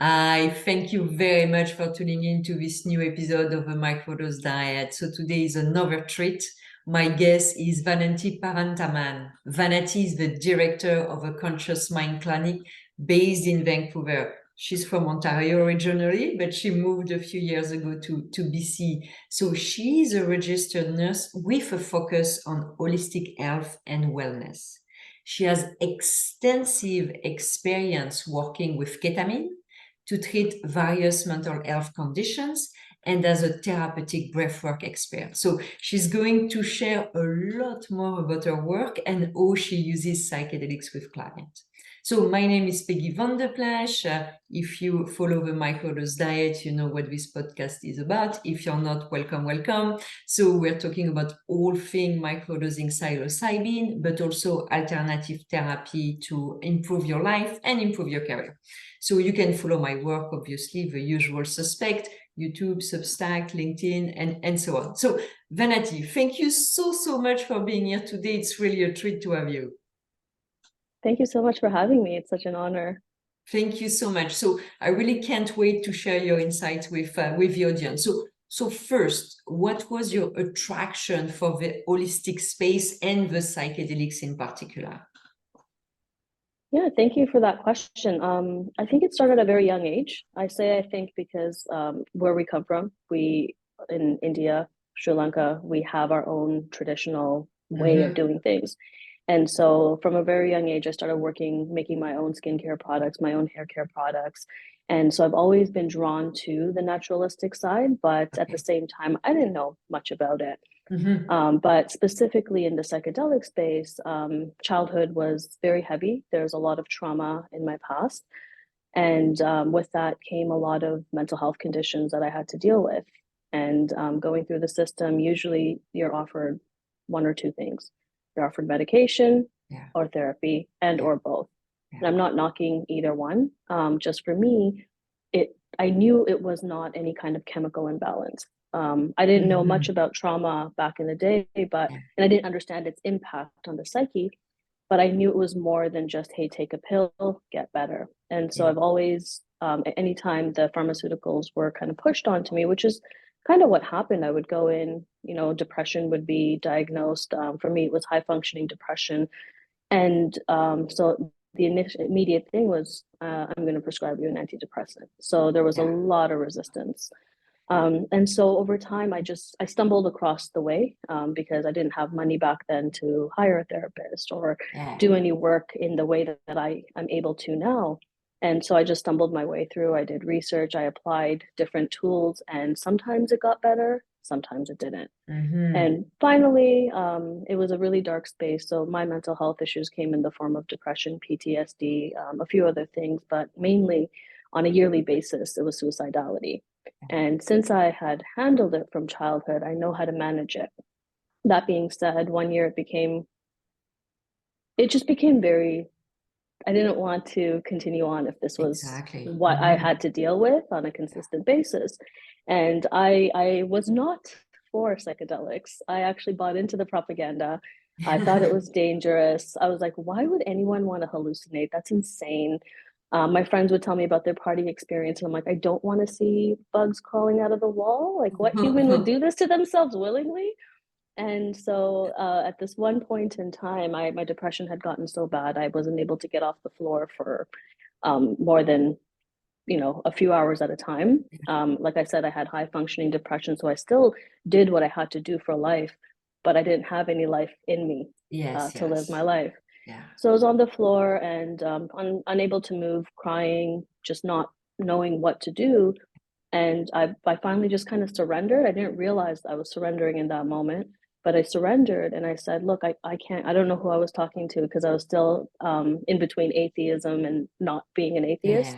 I thank you very much for tuning in to this new episode of the Microdose Diet. So today is another treat. My guest is Vanathy Paranthaman. Vanathy is the director of a Conscious Mind Clinic based in Vancouver. She's from Ontario originally, but she moved a few years ago to BC. So she is a registered nurse with a focus on holistic health and wellness. She has extensive experience working with ketamine to treat various mental health conditions and as a therapeutic breathwork expert. So she's going to share a lot more about her work and how she uses psychedelics with clients. So my name is Peggy van der Plassche. If you follow the Microdose Diet, you know what this podcast is about. If you're not, welcome, welcome. So we're talking about all things microdosing psilocybin, but also alternative therapy to improve your life and improve your career. So you can follow my work, obviously, the usual suspect, YouTube, Substack, LinkedIn, and so on. So Vanathy, thank you so much for being here today. It's really a treat to have you. Thank you so much for having me. It's such an honor. Thank you so much. So I really can't wait to share your insights with the audience. So first, what was your attraction for the holistic space and the psychedelics in particular? Yeah, thank you for that question. I think it started at a very young age. I think because where we come from, we in India, Sri Lanka, we have our own traditional way of doing things. And so from a very young age, I started making my own skincare products, my own hair care products. And so I've always been drawn to the naturalistic side, but at the same time, I didn't know much about it. But specifically in the psychedelic space, childhood was very heavy. There's a lot of trauma in my past. And with that came a lot of mental health conditions that I had to deal with. And going through the system, usually you're offered one or two things. You're offered medication or therapy or both. And I'm not knocking either one. Just for me, I knew it was not any kind of chemical imbalance. I didn't know much about trauma back in the day, and I didn't understand its impact on the psyche, but I knew it was more than just, hey, take a pill, get better. And so I've always, anytime the pharmaceuticals were kind of pushed onto me, which is kind of what happened, I would go in, depression would be diagnosed. For me, it was high functioning depression. And so the immediate thing was, I'm going to prescribe you an antidepressant. So there was a lot of resistance. And so over time, I stumbled across the way because I didn't have money back then to hire a therapist or do any work in the way that I'm able to now. And so I just stumbled my way through. I did research, I applied different tools, and sometimes it got better, sometimes it didn't. And finally, it was a really dark space. So my mental health issues came in the form of depression, PTSD, a few other things, but mainly on a yearly basis, it was suicidality. And since I had handled it from childhood, I know how to manage it. That being said, one year it just became very, I didn't want to continue on if this was what I had to deal with on a consistent basis. And I was not for psychedelics. I actually bought into the propaganda. I thought it was dangerous. I was like, why would anyone want to hallucinate? That's insane. My friends would tell me about their party experience, and I'm like, I don't want to see bugs crawling out of the wall. Like, what human would do this to themselves willingly? And so at this one point in time, my depression had gotten so bad, I wasn't able to get off the floor for more than, a few hours at a time. Like I said, I had high functioning depression, so I still did what I had to do for life, but I didn't have any life in me to live my life. So I was on the floor and unable to move, crying, just not knowing what to do. And I finally just kind of surrendered. I didn't realize I was surrendering in that moment, but I surrendered and I said, look, I can't, I don't know who I was talking to because I was still in between atheism and not being an atheist.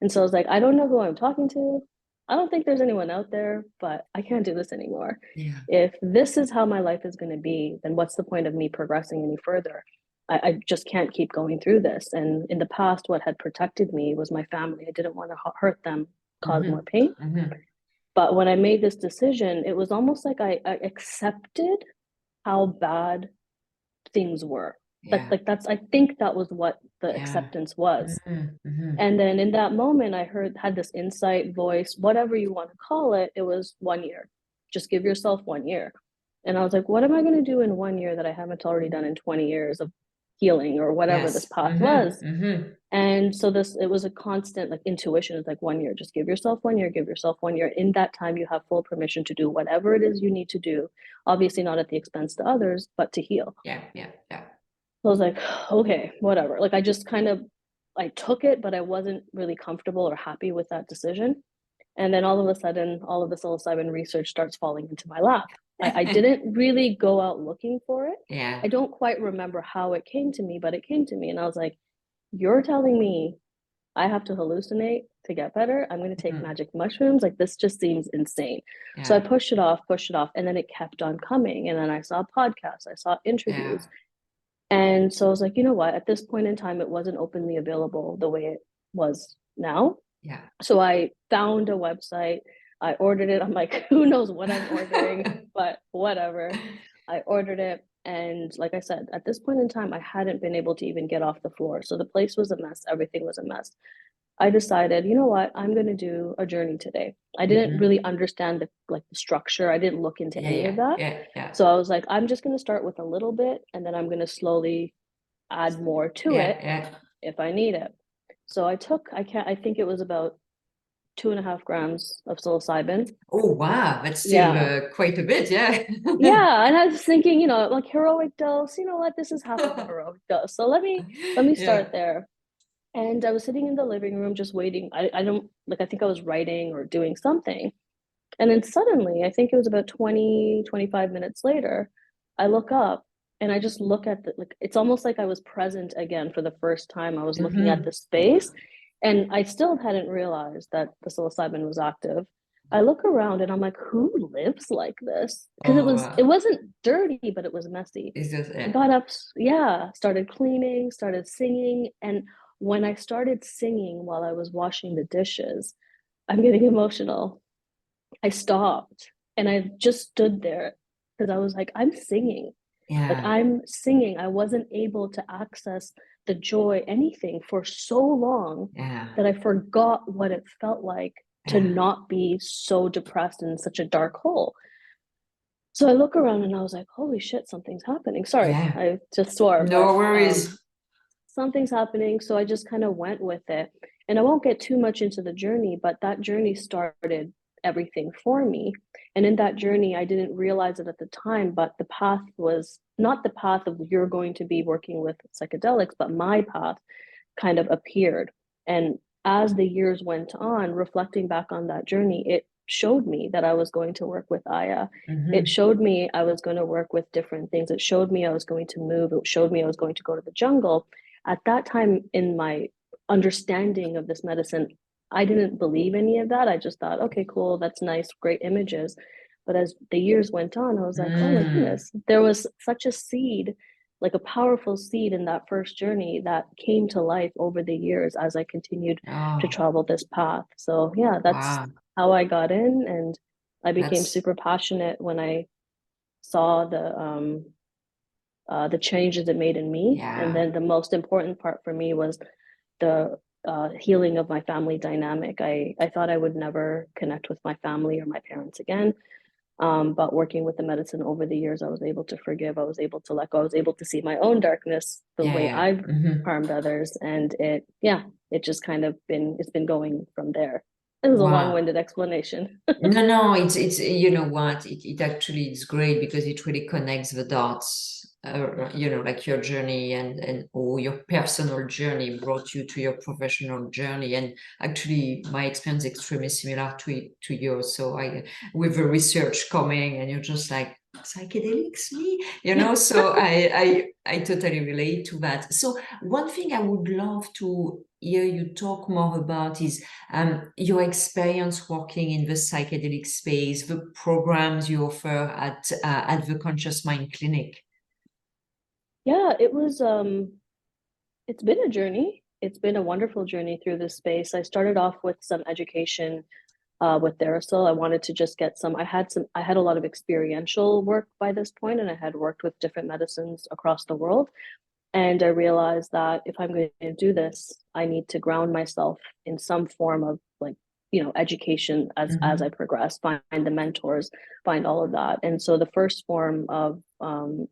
And so I was like, I don't know who I'm talking to. I don't think there's anyone out there, but I can't do this anymore. If this is how my life is going to be, then what's the point of me progressing any further? I just can't keep going through this. And in the past, what had protected me was my family. I didn't want to hurt them, cause more pain. But when I made this decision, it was almost like I accepted how bad things were. Like that's, I think that was what the Yeah. acceptance was. Mm-hmm. And then in that moment, I had this insight, voice, whatever you want to call it. It was 1 year. Just give yourself 1 year. And I was like, what am I going to do in 1 year that I haven't already done in 20 years of healing or whatever this Yes. path was? Mm-hmm. And so it was a constant like intuition. It's like 1 year, just give yourself 1 year, give yourself 1 year. In that time, you have full permission to do whatever it is you need to do. Obviously not at the expense to others, but to heal. Yeah, yeah, yeah. So I was like, okay, whatever. Like I just kind of, I took it, but I wasn't really comfortable or happy with that decision. And then all of a sudden, all of the psilocybin research starts falling into my lap. I didn't really go out looking for it. Yeah. I don't quite remember how it came to me, but it came to me. And I was like, you're telling me I have to hallucinate to get better? I'm going to take magic mushrooms? Like, this just seems insane. Yeah. So I pushed it off. And then it kept on coming. And then I saw podcasts, I saw interviews. And so I was like, you know what? At this point in time, it wasn't openly available the way it was now. Yeah. So I found a website. I ordered it. I'm like, who knows what I'm ordering, but whatever. I ordered it. And like I said, at this point in time, I hadn't been able to even get off the floor. So the place was a mess. Everything was a mess. I decided, you know what? I'm going to do a journey today. I didn't really understand the structure. I didn't look into any of that. Yeah. So I was like, I'm just going to start with a little bit, and then I'm going to slowly add more to it if I need it. So I think it was about 2.5 grams of psilocybin. Oh, wow. That's still quite a bit. Yeah. Yeah. And I was thinking, like heroic dose, you know what? This is half of a heroic dose. So let me start there. And I was sitting in the living room just waiting. I think I was writing or doing something. And then suddenly, I think it was about 20, 25 minutes later, I look up and I just look at it's almost like I was present again for the first time. I was looking at the space, and I still hadn't realized that the psilocybin was active. I look around and I'm like, who lives like this? Because it wasn't dirty, but it was messy. I got up, started cleaning, started singing. And when I started singing while I was washing the dishes, I'm getting emotional. I stopped and I just stood there because I was like, I'm singing. Like I'm singing. I wasn't able to access the joy, anything for so long that I forgot what it felt like to not be so depressed in such a dark hole. So I look around and I was like, holy shit, something's happening. Sorry, I just swore. No worries. Something's happening. So I just kind of went with it. And I won't get too much into the journey, but that journey started everything for me. And in that journey, I didn't realize it at the time, but the path was not the path of you're going to be working with psychedelics, but my path kind of appeared. And as the years went on, reflecting back on that journey, it showed me that I was going to work with Aya. It showed me I was going to work with different things. It showed me I was going to move. It showed me I was going to go to the jungle. At that time, in my understanding of this medicine, I didn't believe any of that. I just thought, okay, cool, that's nice, great images. But as the years went on, I was like, oh my goodness, there was such a seed, like a powerful seed in that first journey that came to life over the years as I continued to travel this path. So yeah, that's how I got in, and I became super passionate when I saw the changes it made in me. And then the most important part for me was the healing of my family dynamic. I thought I would never connect with my family or my parents again. But working with the medicine over the years, I was able to forgive. I was able to let go. I was able to see my own darkness, the way I've harmed others. And it just kind of it's been going from there. It was a long-winded explanation. No, it's you know what, it actually is great because it really connects the dots. Like your journey and or your personal journey brought you to your professional journey, and actually my experience is extremely similar to yours. So with the research coming, and you're just like, psychedelics, me, so I totally relate to that. So one thing I would love to hear you talk more about is your experience working in the psychedelic space, the programs you offer at the Conscious Mind Clinic. Yeah, it was it's been a journey. It's been a wonderful journey through this space. I started off with some education with Theracil. I wanted to just get I had a lot of experiential work by this point, and I had worked with different medicines across the world. And I realized that if I'm going to do this, I need to ground myself in some form of like, education as I progress, find the mentors, find all of that. And so the first form of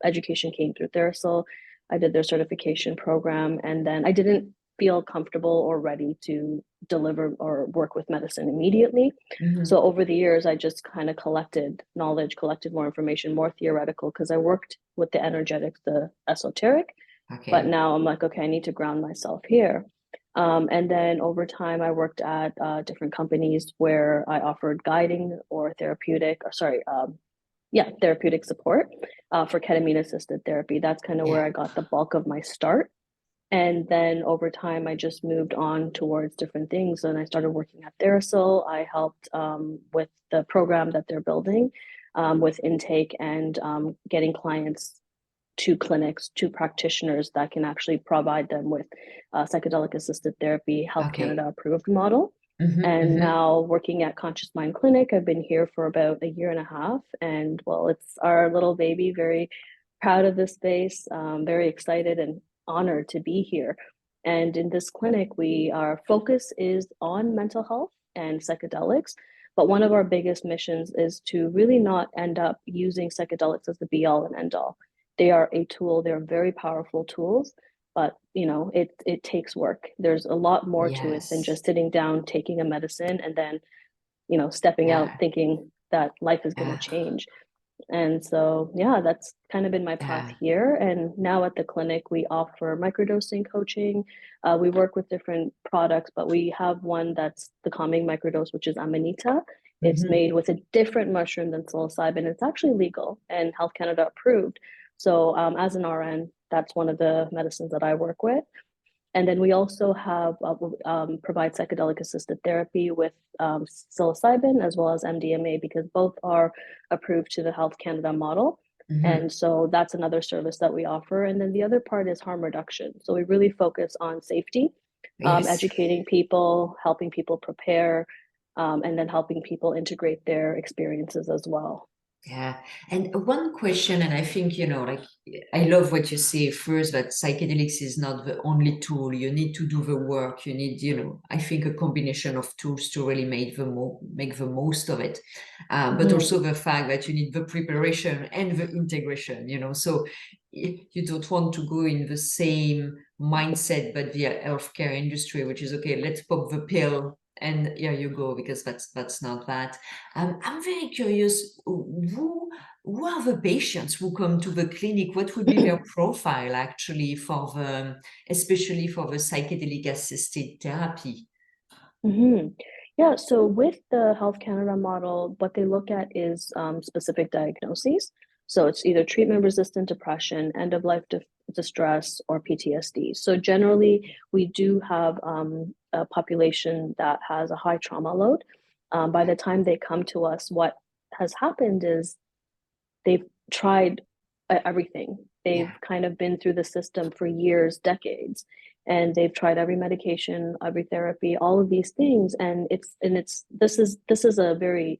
education came through Theracil. I did their certification program, and then I didn't feel comfortable or ready to deliver or work with medicine immediately. So over the years, I just kind of collected knowledge, collected more information, more theoretical, because I worked with the energetics, the esoteric. But Okay. now I'm like, okay, I need to ground myself here. And then over time, I worked at different companies where I offered guiding or therapeutic, or sorry, therapeutic support for ketamine assisted therapy. That's kind of where Yeah. I got the bulk of my start. And then over time, I just moved on towards different things. And I started working at Theracil. I helped with the program that they're building with intake and getting clients to clinics, to practitioners that can actually provide them with psychedelic assisted therapy, Health Okay. Canada approved model. And now working at Conscious Mind Clinic, I've been here for about a year and a half. And well, it's our little baby, very proud of this space, very excited and honored to be here. And in this clinic, our focus is on mental health and psychedelics. But one of our biggest missions is to really not end up using psychedelics as the be all and end all. They are a tool, they're very powerful tools, but it takes work. There's a lot more to it than Yes. just sitting down, taking a medicine, and then stepping out Yeah. thinking that life is going to Yeah. change. And so, yeah, that's kind of been my path Yeah. here. And now at the clinic, we offer microdosing coaching. We work with different products, but we have one that's the calming microdose, which is Amanita. It's made with a different mushroom than psilocybin. It's actually legal and Health Canada approved. So, as an RN, that's one of the medicines that I work with. And then we also have provide psychedelic assisted therapy with psilocybin as well as MDMA, because both are approved to the Health Canada model. And so that's another service that we offer. And then the other part is harm reduction. So we really focus on safety, Yes. educating people, helping people prepare, and then helping people integrate their experiences as well. Yeah. And one question, and I think, like, I love what you say first, that psychedelics is not the only tool. You need to do the work. You need, I think a combination of tools to really make the most of it. But Mm-hmm. also the fact that you need the preparation and the integration, so you don't want to go in the same mindset, but the healthcare industry, which is, okay, let's pop the pill and here you go, because that's not that. I'm very curious, who are the patients who come to the clinic? What would be their profile actually especially for the psychedelic assisted therapy? Mm-hmm. Yeah, so with the Health Canada model, what they look at is specific diagnoses. So it's either treatment-resistant depression, end-of-life distress, or PTSD. So generally, we do have a population that has a high trauma load. By the time they come to us, what has happened is they've tried everything. They've Yeah. kind of been through the system for years, decades, and they've tried every medication, every therapy, all of these things. And it's this is a very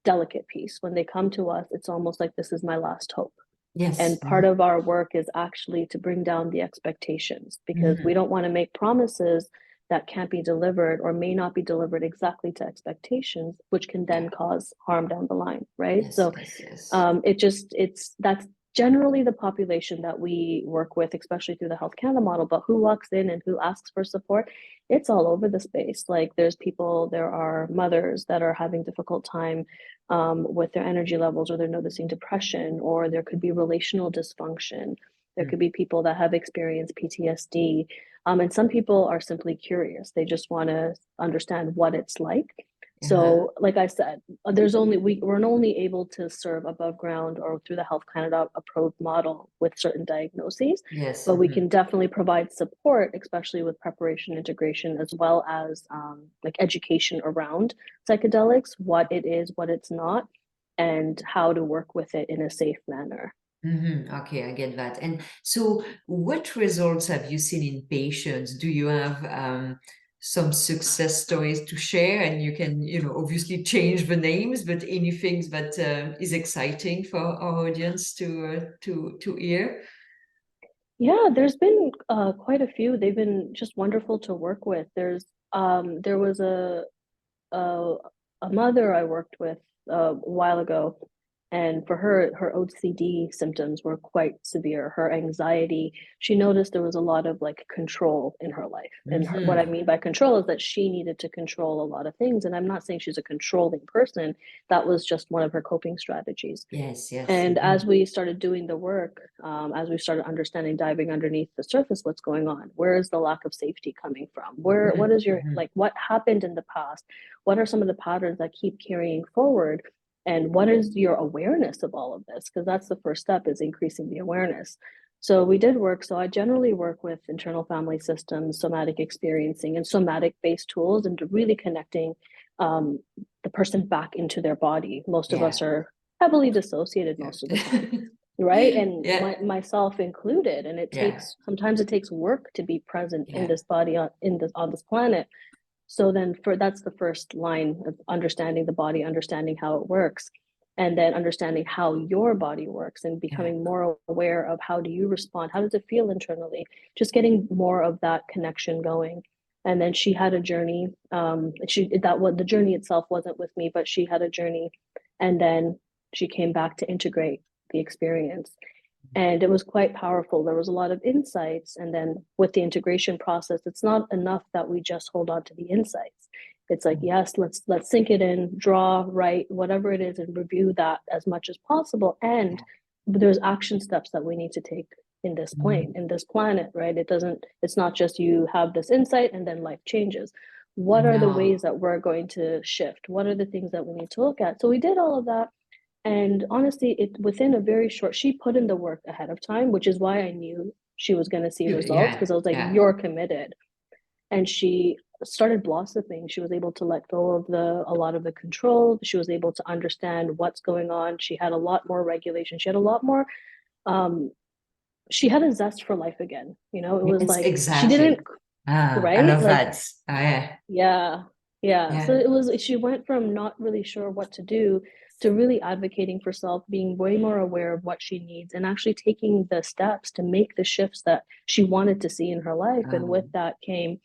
delicate piece. When they come to us, it's almost like this is my last hope. Yes. And part of our work is actually to bring down the expectations, because we Mhm. don't want to make promises that can't be delivered or may not be delivered exactly to expectations, which can then Yeah. cause harm down the line, right? Yes. So Yes. Yes. that's generally the population that we work with, especially through the Health Canada model. But who walks in and who asks for support, it's all over the space. Like there are mothers that are having difficult time with their energy levels, or they're noticing depression, or there could be relational dysfunction. There Mm. could be people that have experienced PTSD. And some people are simply curious. They just want to understand what it's like. Uh-huh. So, like I said, we're only able to serve above ground or through the Health Canada approved model with certain diagnoses, Yes. but we can definitely provide support, especially with preparation, integration, as well as like education around psychedelics, what it is, what it's not, and how to work with it in a safe manner. Okay, I get that. And so, what results have you seen in patients? Do you have some success stories to share? And you can, obviously change the names, but anything that is exciting for our audience to hear? Yeah, there's been quite a few. They've been just wonderful to work with. There was a a mother I worked with a while ago, and for her, her OCD symptoms were quite severe. Her anxiety, she noticed there was a lot of like control in her life. And what I Hmm. mean by control is that she needed to control a lot of things. And I'm not saying she's a controlling person. That was just one of her coping strategies. Yes, yes. And Hmm. as we started doing the work, as we started understanding, diving underneath the surface, what's going on? Where is the lack of safety coming from? What Hmm. is your, Hmm. like, what happened in the past? What are some of the patterns that keep carrying forward? And what is your awareness of all of this? Because that's the first step, is increasing the awareness. So we did work. So I generally work with internal family systems, somatic experiencing, and somatic based tools, and really connecting um, the person back into their body. Most of Yeah. us are heavily dissociated most of the time, right? And Yeah. myself included. And it Yeah. takes, sometimes it takes work to be present in Yeah. this body, on this planet. So then for that's the first line of understanding the body, understanding how it works, and then understanding how your body works and Yeah. becoming more aware of how do you respond, how does it feel internally, just getting more of that connection going. And then she had a journey. She that was, the journey itself wasn't with me, but she had a journey, and then she came back to integrate the experience, and it was quite powerful. There was a lot of insights, and then with the integration process, it's not enough that we just hold on to the insights. It's like, yes, let's sink it in, draw, write, whatever it is, and review that as much as possible. And there's action steps that we need to take in this Mhm. plane, in this planet, right? It's not just you have this insight and then life changes. What are the No. ways that we're going to shift? What are the things that we need to look at? So we did all of that, and honestly, it within a very short, she put in the work ahead of time, which is why I knew she was going to see results, Yeah. because I was like, Yeah. you're committed. And she started blossoming. She was able to let go of a lot of the control. She was able to understand what's going on. She had a lot more regulation. She had a lot more, um, she had a zest for life again. You know, it was Yes, like she didn't, exactly. Ah, I right? love Like, that. Ah, yeah. yeah, yeah. So Yeah. it was, she went from not really sure what to do to really advocating for self, being way more aware of what she needs, and actually taking the steps to make the shifts that she wanted to see in her life. And with that came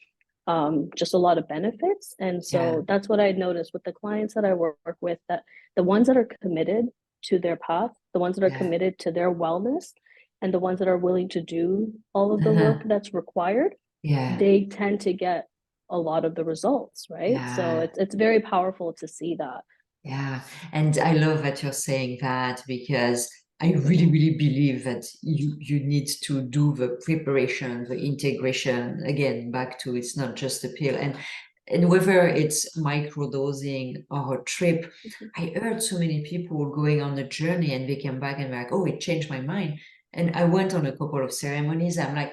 just a lot of benefits. And Yeah. so that's what I noticed with the clients that I work with, that the ones that are committed to their path, the ones that are Yeah. committed to their wellness, and the ones that are willing to do all of the work Uh-huh. that's required, Yeah. they tend to get a lot of the results, right? So Yeah. it's very powerful to see that. Yeah. And I love that you're saying that because I really, really believe that you need to do the preparation, the integration. Again, back to it's not just a pill. And whether it's microdosing or a trip, I heard so many people going on a journey and they came back and like, oh, it changed my mind. And I went on a couple of ceremonies. I'm like,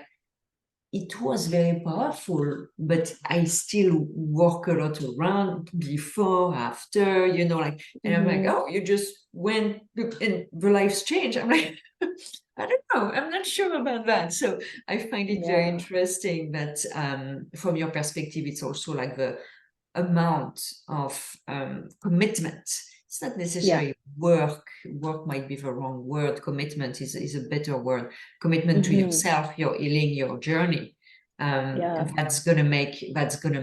it was very powerful, but I still work a lot around before, after, like, and I'm like, Mm-hmm. oh, you just went and the life's changed. I'm like, I don't know, I'm not sure about that. So I find it very Yeah. interesting that from your perspective, it's also like the amount of commitment. It's not Yeah. necessarily work. Work might be the wrong word. Commitment is a better word. Commitment to Mm-hmm. yourself, your healing, your journey. Yeah. That's gonna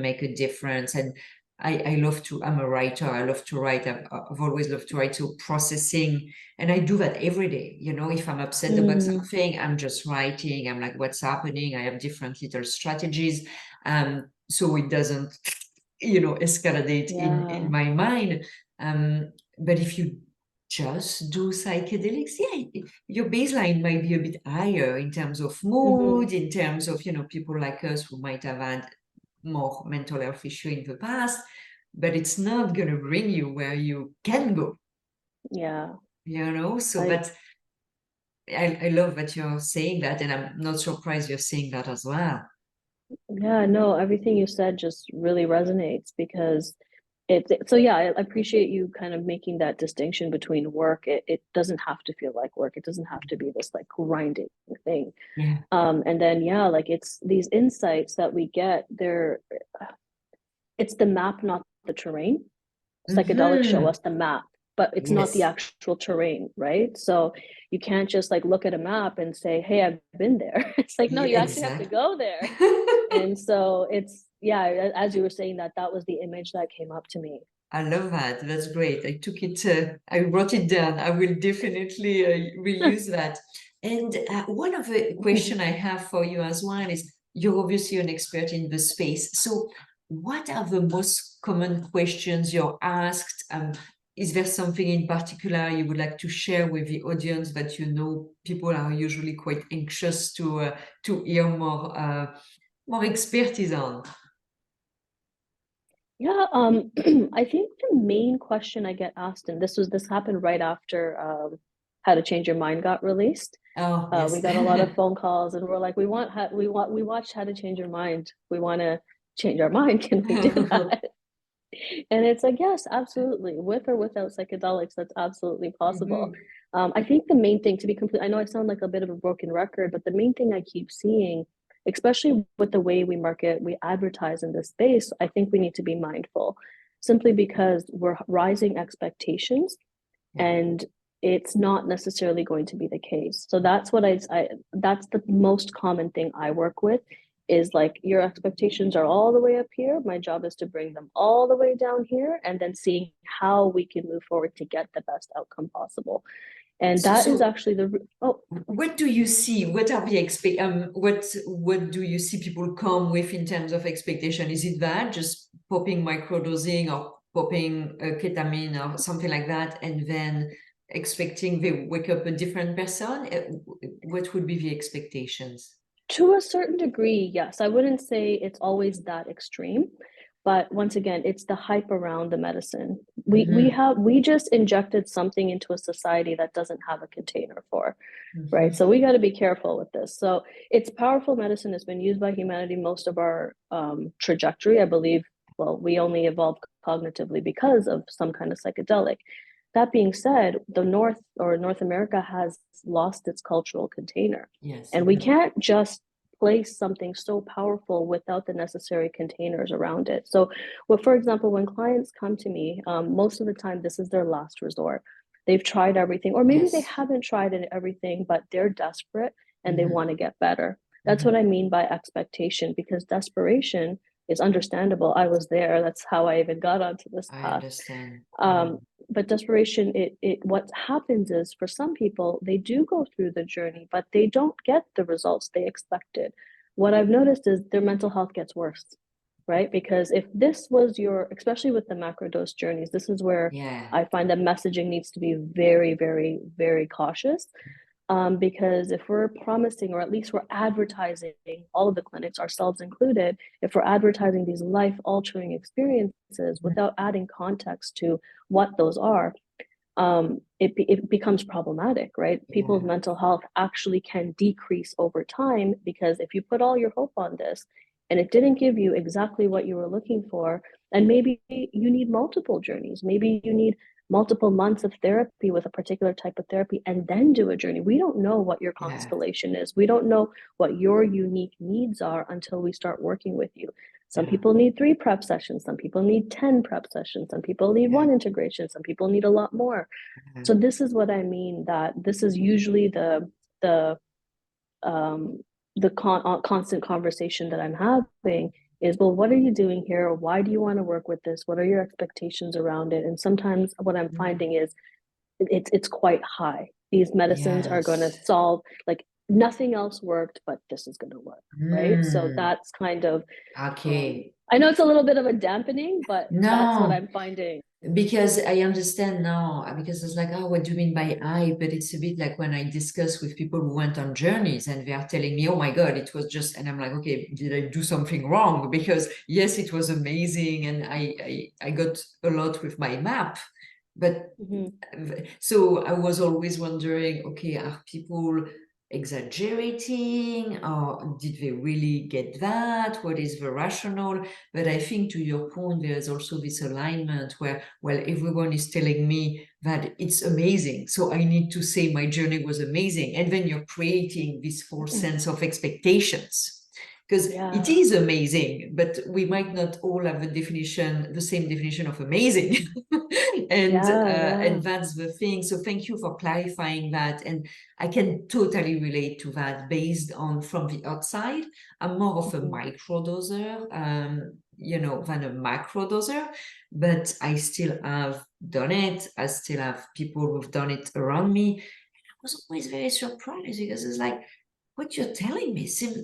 make a difference. And I love to. I'm a writer. I love to write. I've always loved to write. So processing, and I do that every day. If I'm upset about Mm-hmm. something, I'm just writing. I'm like, what's happening? I have different little strategies. So it doesn't escalate in Yeah. my mind. But if you just do psychedelics, yeah, your baseline might be a bit higher in terms of Mm-hmm. mood, in terms of people like us who might have had more mental health issue in the past, but it's not going to bring you where you can go. Yeah. So I that's I love that you're saying that, and I'm not surprised you're saying that as well. Yeah, no, everything you said just really resonates, because so yeah, I appreciate you kind of making that distinction between work. It doesn't have to feel like work. It doesn't have to be this like grinding thing. Yeah. And then yeah, like it's these insights that we get, it's the map, not the terrain. Psychedelics show Hmm. us the map. but it's not the Yes. actual terrain, right? So you can't just like look at a map and say, hey, I've been there. It's like, no, Yeah, you actually have to exactly. go there. And so it's, yeah, as you were saying that, that was the image that came up to me. I love that. That's great. I took it, I wrote it down. I will definitely reuse that. And one of the question I have for you as well is, you're obviously an expert in the space. So what are the most common questions you're asked? Is there something in particular you would like to share with the audience that you know people are usually quite anxious to hear more expertise on? Yeah, I think the main question I get asked, and this happened right after How to Change Your Mind got released. Oh, We yes. got a lot of phone calls, and we're like, we watched How to Change Your Mind. We want to change our mind. Can we do that? And it's like, yes, absolutely. With or without psychedelics, that's absolutely possible. Mhm. I think the main thing, to be complete, I know I sound like a bit of a broken record, but the main thing I keep seeing, especially with the way we market, we advertise in this space, I think we need to be mindful simply because we're rising expectations Yeah. and it's not necessarily going to be the case. So that's what that's the most common thing I work with is like your expectations are all the way up here. My job is to bring them all the way down here and then seeing how we can move forward to get the best outcome possible. And So, that is so actually oh, what do you see? What are the what do you see people come with in terms of expectation? Is it that just popping microdosing or popping ketamine or something like that, and then expecting they wake up a different person? What would be the expectations? to a certain degree, yes. I wouldn't say it's always that extreme, but once again, it's the hype around the medicine. Mhm. We just injected something into a society that doesn't have a container for, right? Mhm. So we got to be careful with this. So it's powerful medicine. It's been used by humanity most of our trajectory, I believe. Well, we only evolved cognitively because of some kind of psychedelic. That being said, the North America has lost its cultural container. Yes. And we can't just place something so powerful without the necessary containers around it. So, well, for example, when clients come to me, most of the time this is their last resort. They've tried everything, or maybe they Yes. haven't tried everything, but they're desperate and they want Mhm. to get better. That's what Mhm. I mean by expectation, because desperation is understandable. I was there. That's how I even got onto this I path. understand. Yeah. Um, but desperation, it what happens is for some people, they do go through the journey, but they don't get the results they expected. What I've noticed is their mental health gets worse, right? Because if this was your, especially with the macrodose journeys, this is where Yeah. I find that messaging needs to be very, very, very cautious because if we're promising, or at least we're advertising, all of the clinics, ourselves included, if we're advertising these life altering experiences without adding context to what those are, it becomes problematic, right? People's Yeah. mental health actually can decrease over time because if you put all your hope on this and it didn't give you exactly what you were looking for, and maybe you need multiple journeys, maybe you need multiple months of therapy with a particular type of therapy and then do a journey. We don't know what your Yeah. constellation is. We don't know what your unique needs are until we start working with you. Some Yeah. people need 3 prep sessions, some people need 10 prep sessions, some people need Yeah. 1 integration, some people need a lot more. Yeah. So this is what I mean, that this is usually the um, constant conversation that I'm having is, well, what are you doing here? Why do you want to work with this? What are your expectations around it? And sometimes what I'm Mm. finding is it's quite high. These medicines are going to Yes. solve, like, nothing else worked, but this is going to work, right? So Mm. that's kind of, Okay. I know it's a little bit of a dampening, but that's what No, I'm finding. because I understand now, because it's like, oh, what do you mean by I? But it's a bit like when I discuss with people who went on journeys and they are telling me, oh my God, it was just, and I'm like, okay, did I do something wrong? Because yes, it was amazing. And I got a lot with my map. But Mhm. so I was always wondering, okay, are people exaggerating or did they really get that? What is the rationale? But I think to your point, there's also this alignment where, well, everyone is telling me that it's amazing. So I need to say my journey was amazing. And then you're creating this false sense of expectations. because it is amazing, but we might not all have the same definition of amazing. And that's the thing. So thank you for clarifying that. And I can totally relate to that based on from the outside. I'm more of a microdoser, than a macrodoser, but I still have done it. I still have people who've done it around me. I was always very surprised because it's like, what you're telling me seems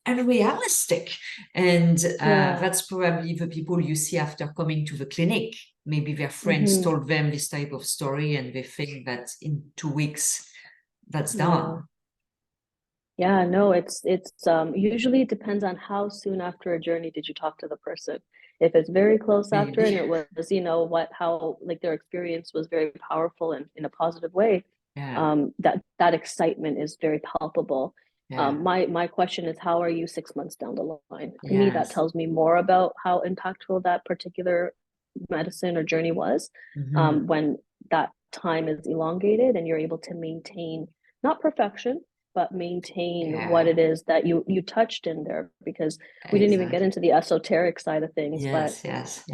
unrealistic. And that's probably the people you see after coming to the clinic. Maybe their friends told them this type of story and they think that in 2 weeks that's done. Yeah, no, it's usually it depends on how soon after a journey did you talk to the person. If it's very close after and it was, how like their experience was very powerful and in a positive way, that excitement is very palpable. My question is, how are you 6 months down the line? To me, that tells me more about how impactful that particular medicine or journey was, when that time is elongated and you're able to maintain, not perfection, but maintain what it is that you touched in there, because we didn't even get into the esoteric side of things, but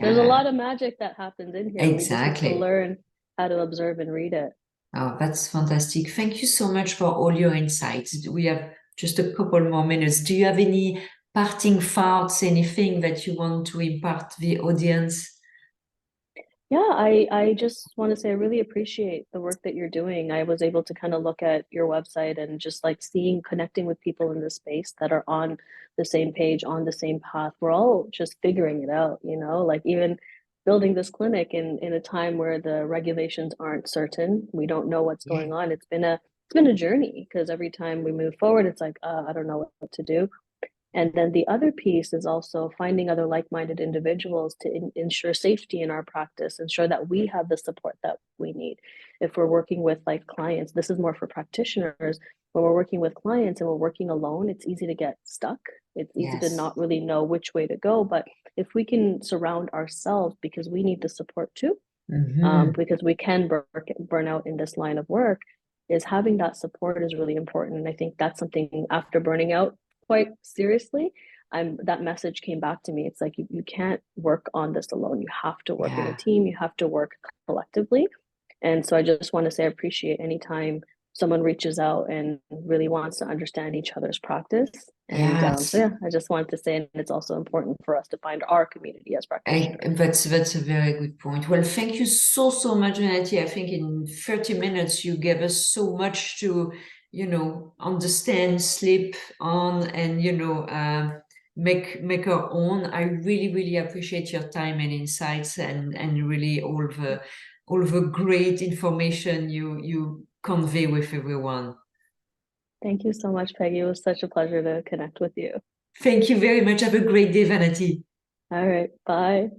there's a lot of magic that happens in here. We just need to learn how to observe and read it. Oh, that's fantastic. Thank you so much for all your insights. We have just a couple more minutes. Do you have any parting thoughts, anything that you want to impart to the audience? Yeah, I just want to say I really appreciate the work that you're doing. I was able to kind of look at your website and just like connecting with people in the space that are on the same page, on the same path. We're all just figuring it out, like even building this clinic in a time where the regulations aren't certain. We don't know what's going on. It's been a journey, because every time we move forward, it's like, I don't know what to do. And then the other piece is also finding other like-minded individuals to ensure safety in our practice, ensure that we have the support that we need. If we're working with like clients, this is more for practitioners. When we're working with clients and we're working alone, it's easy to get stuck. It's easy to not really know which way to go. But if we can surround ourselves, because we need the support too, because we can burn out in this line of work, is having that support is really important. And I think that's something, after burning out quite seriously, that message came back to me. It's like, you can't work on this alone. You have to work in a team. You have to work collectively. And so I just want to say I appreciate any time someone reaches out and really wants to understand each other's practice. And I just wanted to say, and it's also important for us to find our community as practitioners. That's a very good point. Well, thank you so much, Vanathy. I think in 30 minutes you gave us so much to understand, sleep on, and make our own. I really appreciate your time and insights, and really all the great information you convey with everyone. Thank you so much, Peggy. It was such a pleasure to connect with you. Thank you very much. Have a great day, Vanathy. All right, bye.